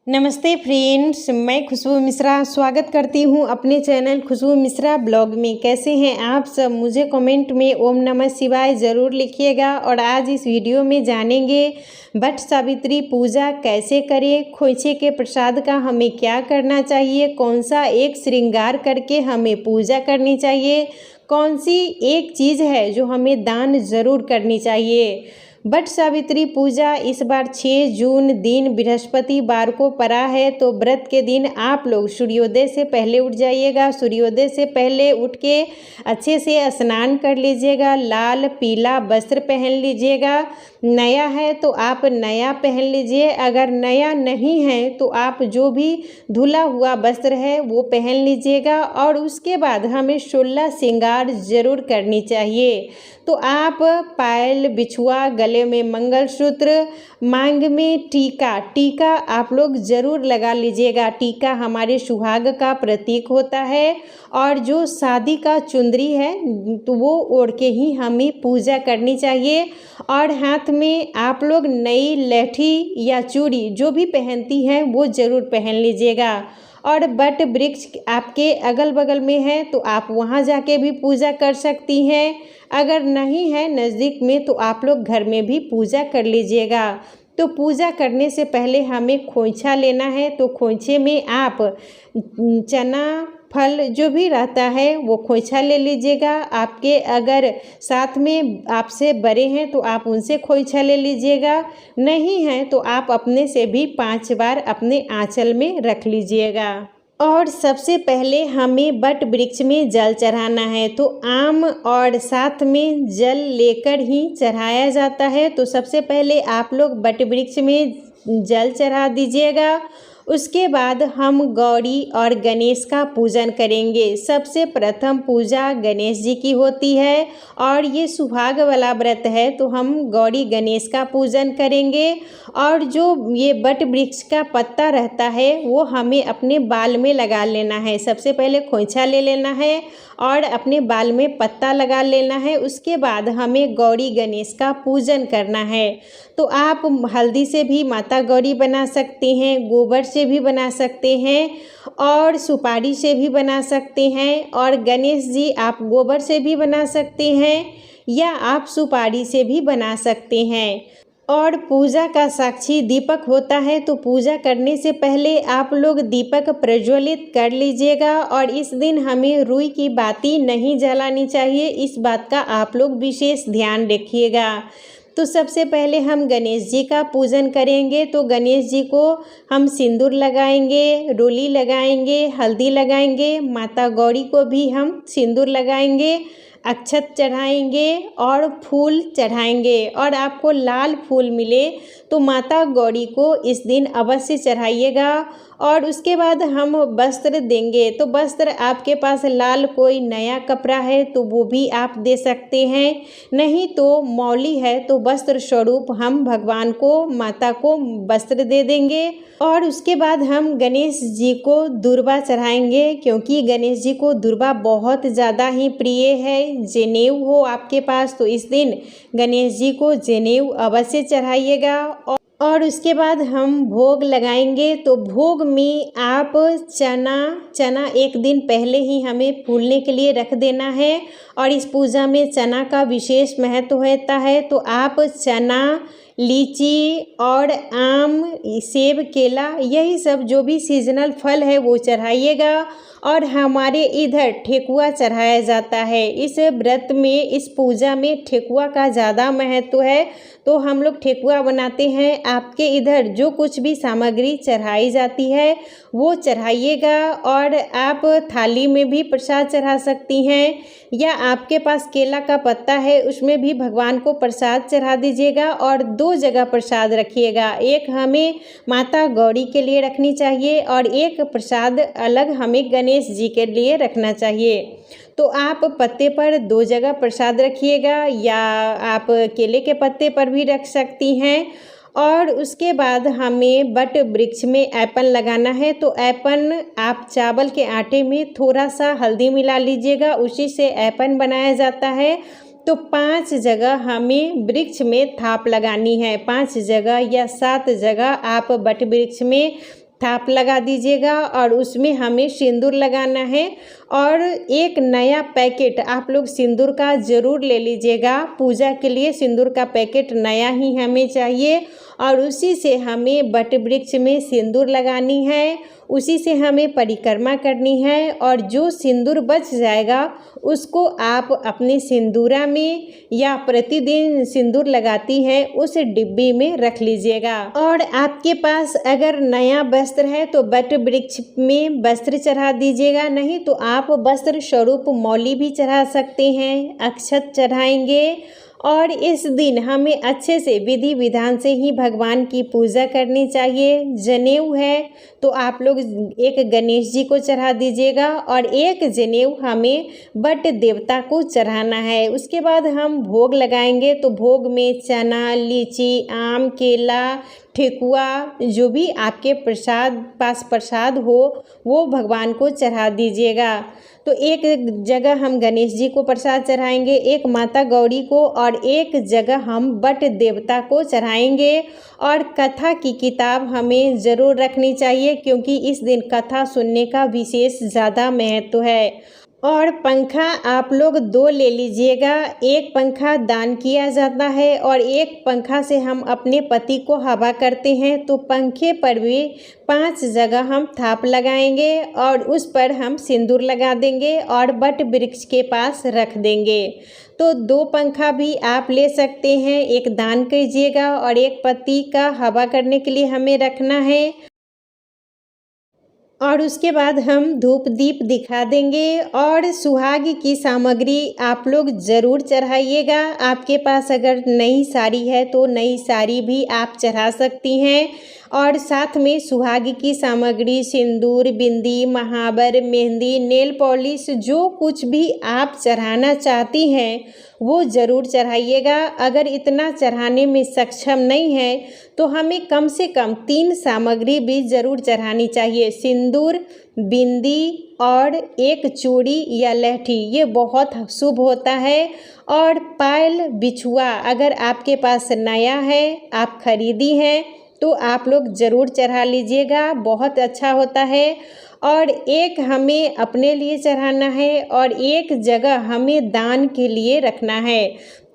नमस्ते फ्रेंड्स, मैं खुशबू मिश्रा स्वागत करती हूं अपने चैनल खुशबू मिश्रा ब्लॉग में। कैसे हैं आप सब? मुझे कमेंट में ओम नमः शिवाय ज़रूर लिखिएगा। और आज इस वीडियो में जानेंगे वट सावित्री पूजा कैसे करें, खोइचे के प्रसाद का हमें क्या करना चाहिए, कौन सा एक श्रृंगार करके हमें पूजा करनी चाहिए, कौन सी एक चीज़ है जो हमें दान ज़रूर करनी चाहिए। वट सावित्री पूजा इस बार 6 जून दिन बृहस्पतिवार को पड़ा है, तो व्रत के दिन आप लोग सूर्योदय से पहले उठ जाइएगा। सूर्योदय से पहले उठ के अच्छे से स्नान कर लीजिएगा, लाल पीला वस्त्र पहन लीजिएगा। नया है तो आप नया पहन लीजिए, अगर नया नहीं है तो आप जो भी धुला हुआ वस्त्र है वो पहन लीजिएगा। और उसके बाद हमें 16 श्रृंगार जरूर करनी चाहिए। तो आप पायल, बिछुआ, गले में मंगलसूत्र, मांग में टीका आप लोग ज़रूर लगा लीजिएगा। टीका हमारे सुहाग का प्रतीक होता है। और जो शादी का चुंदरी है तो वो ओढ़ के ही हमें पूजा करनी चाहिए। और हाथ में आप लोग नई लहठी या चूड़ी जो भी पहनती हैं वो ज़रूर पहन लीजिएगा। और वट वृक्ष आपके अगल बगल में है तो आप वहाँ जाके भी पूजा कर सकती हैं। अगर नहीं है नज़दीक में तो आप लोग घर में भी पूजा कर लीजिएगा। तो पूजा करने से पहले हमें खोइछा लेना है, तो खोइछे में आप चना फल जो भी रहता है वो खोइछा ले लीजिएगा। आपके अगर साथ में आपसे बड़े हैं तो आप उनसे खोइछा ले लीजिएगा, नहीं है तो आप अपने से भी 5 बार अपने आंचल में रख लीजिएगा। और सबसे पहले हमें वट वृक्ष में जल चढ़ाना है, तो आम और साथ में जल लेकर ही चढ़ाया जाता है। तो सबसे पहले आप लोग वट वृक्ष में जल चढ़ा दीजिएगा। उसके बाद हम गौरी और गणेश का पूजन करेंगे। सबसे प्रथम पूजा गणेश जी की होती है और ये सुहाग वाला व्रत है तो हम गौरी गणेश का पूजन करेंगे। और जो ये वट वृक्ष का पत्ता रहता है वो हमें अपने बाल में लगा लेना है। सबसे पहले खोइछा ले लेना है और अपने बाल में पत्ता लगा लेना है। उसके बाद हमें गौरी गणेश का पूजन करना है। तो आप हल्दी से भी माता गौरी बना सकते हैं, गोबर से भी बना सकते हैं और सुपारी से भी बना सकते हैं। और गणेश जी आप गोबर से भी बना सकते हैं या आप सुपारी से भी बना सकते हैं। और पूजा का साक्षी दीपक होता है, तो पूजा करने से पहले आप लोग दीपक प्रज्वलित कर लीजिएगा। और इस दिन हमें रुई की बाती नहीं जलानी चाहिए, इस बात का आप लोग विशेष ध्यान रखिएगा। तो सबसे पहले हम गणेश जी का पूजन करेंगे। तो गणेश जी को हम सिंदूर लगाएंगे, रोली लगाएंगे, हल्दी लगाएंगे, माता गौरी को भी हम सिंदूर लगाएंगे, अक्षत चढ़ाएंगे और फूल चढ़ाएंगे। और आपको लाल फूल मिले तो माता गौरी को इस दिन अवश्य चढ़ाइएगा। और उसके बाद हम वस्त्र देंगे, तो वस्त्र आपके पास लाल कोई नया कपड़ा है तो वो भी आप दे सकते हैं, नहीं तो मौली है तो वस्त्र स्वरूप हम भगवान को, माता को वस्त्र दे देंगे। और उसके बाद हम गणेश जी को दुर्वा चढ़ाएंगे, क्योंकि गणेश जी को दुर्वा बहुत ज़्यादा ही प्रिय है। जनेऊ हो आपके पास तो इस दिन गणेश जी को जनेऊ अवश्य चढ़ाइएगा। और उसके बाद हम भोग लगाएंगे। तो भोग में आप चना एक दिन पहले ही हमें फूलने के लिए रख देना है। और इस पूजा में चना का विशेष महत्व होता है, तो आप चना, लीची और आम, सेब, केला, यही सब जो भी सीजनल फल है वो चढ़ाइएगा। और हमारे इधर ठेकुआ चढ़ाया जाता है। इस व्रत में, इस पूजा में ठेकुआ का ज़्यादा महत्व है, तो हम लोग ठेकुआ बनाते हैं। आपके इधर जो कुछ भी सामग्री चढ़ाई जाती है वो चढ़ाइएगा। और आप थाली में भी प्रसाद चढ़ा सकती हैं, या आपके पास केला का पत्ता है उसमें भी भगवान को प्रसाद चढ़ा दीजिएगा। और 2 जगह प्रसाद रखिएगा, एक हमें माता गौरी के लिए रखनी चाहिए और एक प्रसाद अलग हमें गणेश जी के लिए रखना चाहिए। तो आप पत्ते पर 2 जगह प्रसाद रखिएगा, या आप केले के पत्ते पर भी रख सकती हैं। और उसके बाद हमें वट वृक्ष में ऐपन लगाना है। तो ऐपन आप चावल के आटे में थोड़ा सा हल्दी मिला लीजिएगा, उसी से ऐपन बनाया जाता है। तो 5 जगह हमें वृक्ष में थाप लगानी है, 5 जगह या 7 जगह आप वट वृक्ष में थाप लगा दीजिएगा और उसमें हमें सिंदूर लगाना है। और एक नया पैकेट आप लोग सिंदूर का ज़रूर ले लीजिएगा। पूजा के लिए सिंदूर का पैकेट नया ही हमें चाहिए और उसी से हमें बट वृक्ष में सिंदूर लगानी है, उसी से हमें परिक्रमा करनी है। और जो सिंदूर बच जाएगा उसको आप अपने सिंदूरा में या प्रतिदिन सिंदूर लगाती हैं उस डिब्बी में रख लीजिएगा। और आपके पास अगर नया वस्त्र है तो बट वृक्ष में वस्त्र चढ़ा दीजिएगा, नहीं तो आप वस्त्र स्वरूप मौली भी चढ़ा सकते हैं, अक्षत चढ़ाएंगे। और इस दिन हमें अच्छे से विधि विधान से ही भगवान की पूजा करनी चाहिए। जनेऊ है तो आप लोग एक गणेश जी को चढ़ा दीजिएगा और एक जनेऊ हमें बट देवता को चढ़ाना है। उसके बाद हम भोग लगाएंगे तो भोग में चना, लीची, आम, केला, ठेकुआ, जो भी आपके प्रसाद हो वो भगवान को चढ़ा दीजिएगा। तो एक जगह हम गणेश जी को प्रसाद चढ़ाएंगे, एक माता गौरी को और एक जगह हम बट देवता को चढ़ाएंगे। और कथा की किताब हमें ज़रूर रखनी चाहिए क्योंकि इस दिन कथा सुनने का विशेष ज़्यादा महत्व है। और पंखा आप लोग 2 ले लीजिएगा, एक पंखा दान किया जाता है और एक पंखा से हम अपने पति को हवा करते हैं। तो पंखे पर भी 5 जगह हम थाप लगाएंगे और उस पर हम सिंदूर लगा देंगे और बट वृक्ष के पास रख देंगे। तो 2 पंखा भी आप ले सकते हैं, एक दान कीजिएगा और एक पति का हवा करने के लिए हमें रखना है। और उसके बाद हम धूप दीप दिखा देंगे। और सुहाग की सामग्री आप लोग ज़रूर चढ़ाइएगा। आपके पास अगर नई साड़ी है तो नई साड़ी भी आप चढ़ा सकती हैं। और साथ में सुहाग की सामग्री सिंदूर, बिंदी, महावर, मेहंदी, नेल पॉलिश, जो कुछ भी आप चढ़ाना चाहती हैं वो ज़रूर चढ़ाइएगा। अगर इतना चढ़ाने में सक्षम नहीं है तो हमें कम से कम 3 सामग्री भी ज़रूर चढ़ानी चाहिए, सिंदूर, बिंदी और एक चूड़ी या लहठी, ये बहुत शुभ होता है। और पायल, बिछुआ अगर आपके पास नया है, आप खरीदी हैं तो आप लोग ज़रूर चढ़ा लीजिएगा, बहुत अच्छा होता है। और एक हमें अपने लिए चढ़ाना है और एक जगह हमें दान के लिए रखना है।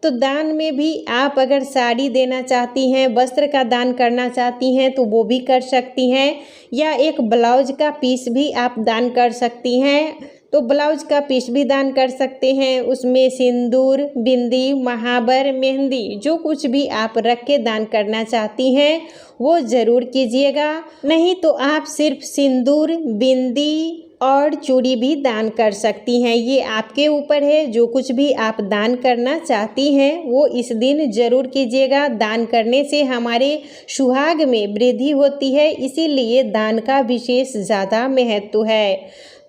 तो दान में भी आप अगर साड़ी देना चाहती हैं, वस्त्र का दान करना चाहती हैं तो वो भी कर सकती हैं, या एक ब्लाउज का पीस भी आप दान कर सकती हैं। तो ब्लाउज का पीस भी दान कर सकते हैं, उसमें सिंदूर, बिंदी, महावर, मेहंदी, जो कुछ भी आप रख के दान करना चाहती हैं वो ज़रूर कीजिएगा। नहीं तो आप सिर्फ सिंदूर, बिंदी और चूड़ी भी दान कर सकती हैं, ये आपके ऊपर है। जो कुछ भी आप दान करना चाहती हैं वो इस दिन ज़रूर कीजिएगा। दान करने से हमारे सुहाग में वृद्धि होती है, इसीलिए दान का विशेष ज़्यादा महत्व है।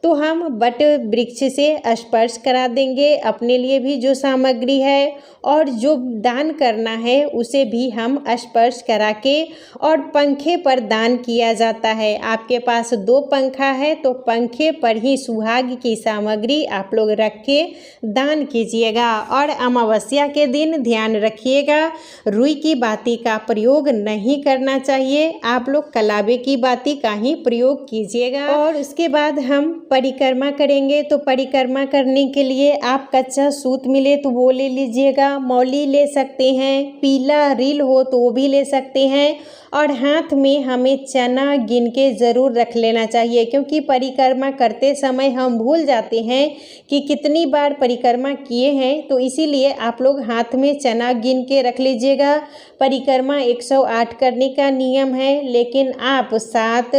तो हम बट वृक्ष से स्पर्श करा देंगे अपने लिए भी जो सामग्री है, और जो दान करना है उसे भी हम स्पर्श करा के, और पंखे पर दान किया जाता है। आपके पास 2 पंखा है तो पंखे पर ही सुहाग की सामग्री आप लोग रख के दान कीजिएगा। और अमावस्या के दिन ध्यान रखिएगा, रुई की बाती का प्रयोग नहीं करना चाहिए, आप लोग कलावे की बाती का ही प्रयोग कीजिएगा। और उसके बाद हम परिक्रमा करेंगे। तो परिक्रमा करने के लिए आप कच्चा सूत मिले तो वो ले लीजिएगा, मौली ले सकते हैं, पीला रील हो तो वो भी ले सकते हैं। और हाथ में हमें चना गिन के ज़रूर रख लेना चाहिए, क्योंकि परिक्रमा करते समय हम भूल जाते हैं कि कितनी बार परिक्रमा किए हैं, तो इसीलिए आप लोग हाथ में चना गिन के रख लीजिएगा। परिक्रमा 108 करने का नियम है, लेकिन आप 7,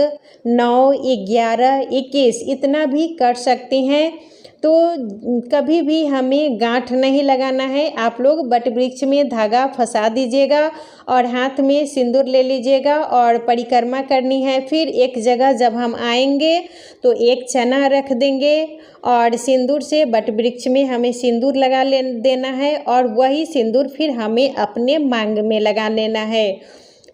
9, 11, 21 इतना भी कर सकते हैं। तो कभी भी हमें गांठ नहीं लगाना है। आप लोग बट वृक्ष में धागा फंसा दीजिएगा और हाथ में सिंदूर ले लीजिएगा और परिक्रमा करनी है। फिर एक जगह जब हम आएंगे तो एक चना रख देंगे और सिंदूर से बट वृक्ष में हमें सिंदूर लगा देना है, और वही सिंदूर फिर हमें अपने मांग में लगा लेना है।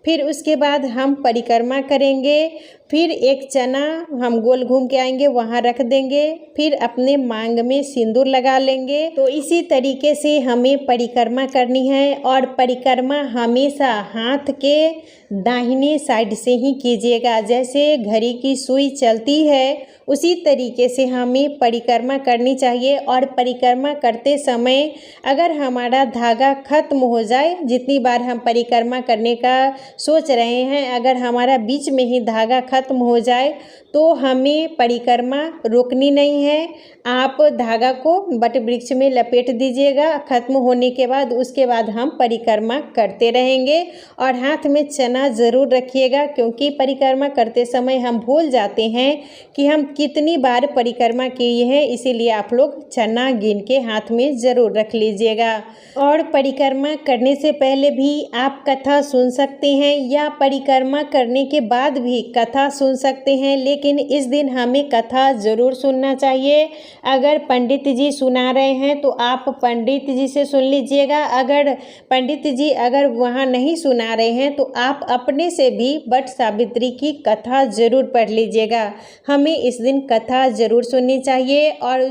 फिर उसके बाद हम परिक्रमा करेंगे, फिर एक चना हम गोल घूम के आएंगे, वहाँ रख देंगे, फिर अपने मांग में सिंदूर लगा लेंगे। तो इसी तरीके से हमें परिक्रमा करनी है। और परिक्रमा हमेशा हाथ के दाहिने साइड से ही कीजिएगा। जैसे घड़ी की सुई चलती है उसी तरीके से हमें परिक्रमा करनी चाहिए। और परिक्रमा करते समय अगर हमारा धागा खत्म हो जाए, जितनी बार हम परिक्रमा करने का सोच रहे हैं, अगर हमारा बीच में ही धागा खत्म हो जाए तो हमें परिक्रमा रोकनी नहीं है। आप धागा को बट वृक्ष में लपेट दीजिएगा खत्म होने के बाद। उसके बाद हम परिक्रमा करते रहेंगे। और हाथ में चना ज़रूर रखिएगा, क्योंकि परिक्रमा करते समय हम भूल जाते हैं कि हम कितनी बार परिक्रमा किए हैं, इसीलिए आप लोग चना गिन के हाथ में ज़रूर रख लीजिएगा। और परिक्रमा करने से पहले भी आप कथा सुन सकते हैं या परिक्रमा करने के बाद भी कथा सुन सकते हैं, लेकिन इस दिन हमें कथा ज़रूर सुनना चाहिए। अगर पंडित जी सुना रहे हैं तो आप पंडित जी से सुन लीजिएगा। अगर पंडित जी वहाँ नहीं सुना रहे हैं तो आप अपने से भी वट सावित्री की कथा ज़रूर पढ़ लीजिएगा। हमें इस दिन कथा ज़रूर सुननी चाहिए। और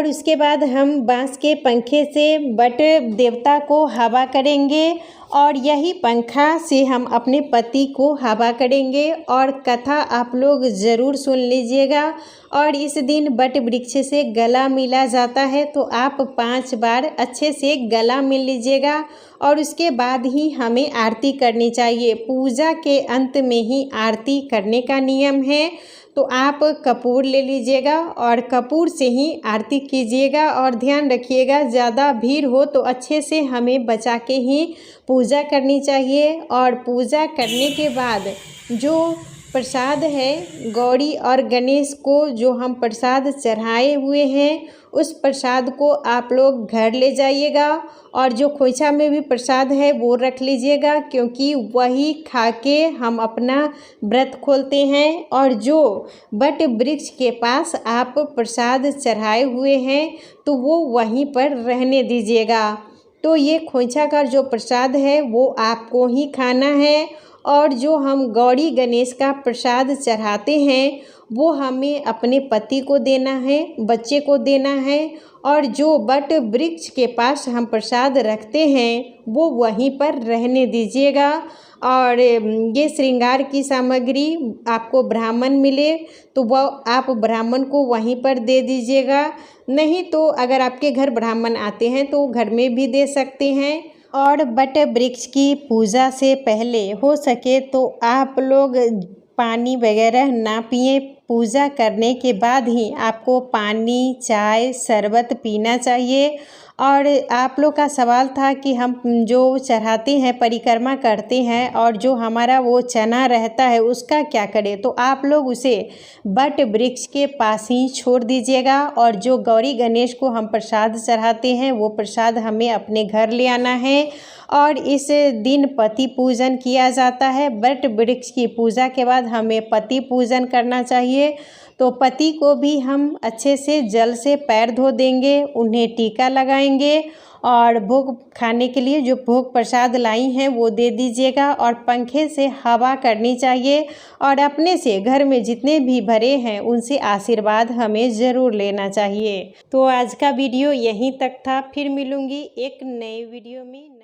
उसके बाद हम बांस के पंखे से वट देवता को हवा करेंगे और यही पंखा से हम अपने पति को हवा करेंगे। और कथा आप लोग ज़रूर सुन लीजिएगा। और इस दिन वट वृक्ष से गला मिला जाता है, तो आप 5 बार अच्छे से गला मिल लीजिएगा। और उसके बाद ही हमें आरती करनी चाहिए। पूजा के अंत में ही आरती करने का नियम है। तो आप कपूर ले लीजिएगा और कपूर से ही आरती कीजिएगा। और ध्यान रखिएगा, ज़्यादा भीड़ हो तो अच्छे से हमें बचा के ही पूजा करनी चाहिए। और पूजा करने के बाद जो प्रसाद है, गौरी और गणेश को जो हम प्रसाद चढ़ाए हुए हैं, उस प्रसाद को आप लोग घर ले जाइएगा। और जो खोइछा में भी प्रसाद है वो रख लीजिएगा, क्योंकि वही खा के हम अपना व्रत खोलते हैं। और जो वट वृक्ष के पास आप प्रसाद चढ़ाए हुए हैं तो वो वहीं पर रहने दीजिएगा। तो ये खोइछा का जो प्रसाद है वो आपको ही खाना है। और जो हम गौरी गणेश का प्रसाद चढ़ाते हैं वो हमें अपने पति को देना है, बच्चे को देना है। और जो वट वृक्ष के पास हम प्रसाद रखते हैं वो वहीं पर रहने दीजिएगा। और ये श्रृंगार की सामग्री आपको ब्राह्मण मिले तो वह आप ब्राह्मण को वहीं पर दे दीजिएगा। नहीं तो अगर आपके घर ब्राह्मण आते हैं तो घर में भी दे सकते हैं। और वट वृक्ष की पूजा से पहले हो सके तो आप लोग पानी वगैरह ना पिए। पूजा करने के बाद ही आपको पानी, चाय, शरबत पीना चाहिए। और आप लोग का सवाल था कि हम जो चढ़ाते हैं, परिक्रमा करते हैं और जो हमारा वो चना रहता है उसका क्या करें। तो आप लोग उसे वट वृक्ष के पास ही छोड़ दीजिएगा। और जो गौरी गणेश को हम प्रसाद चढ़ाते हैं वो प्रसाद हमें अपने घर ले आना है। और इस दिन पति पूजन किया जाता है। वट वृक्ष की पूजा के बाद हमें पति पूजन करना चाहिए। तो पति को भी हम अच्छे से जल से पैर धो देंगे, उन्हें टीका लगाएंगे। और भोग खाने के लिए जो भोग प्रसाद लाई हैं वो दे दीजिएगा। और पंखे से हवा करनी चाहिए। और अपने से घर में जितने भी बड़े हैं उनसे आशीर्वाद हमें ज़रूर लेना चाहिए। तो आज का वीडियो यहीं तक था। फिर मिलूँगी एक नए वीडियो में।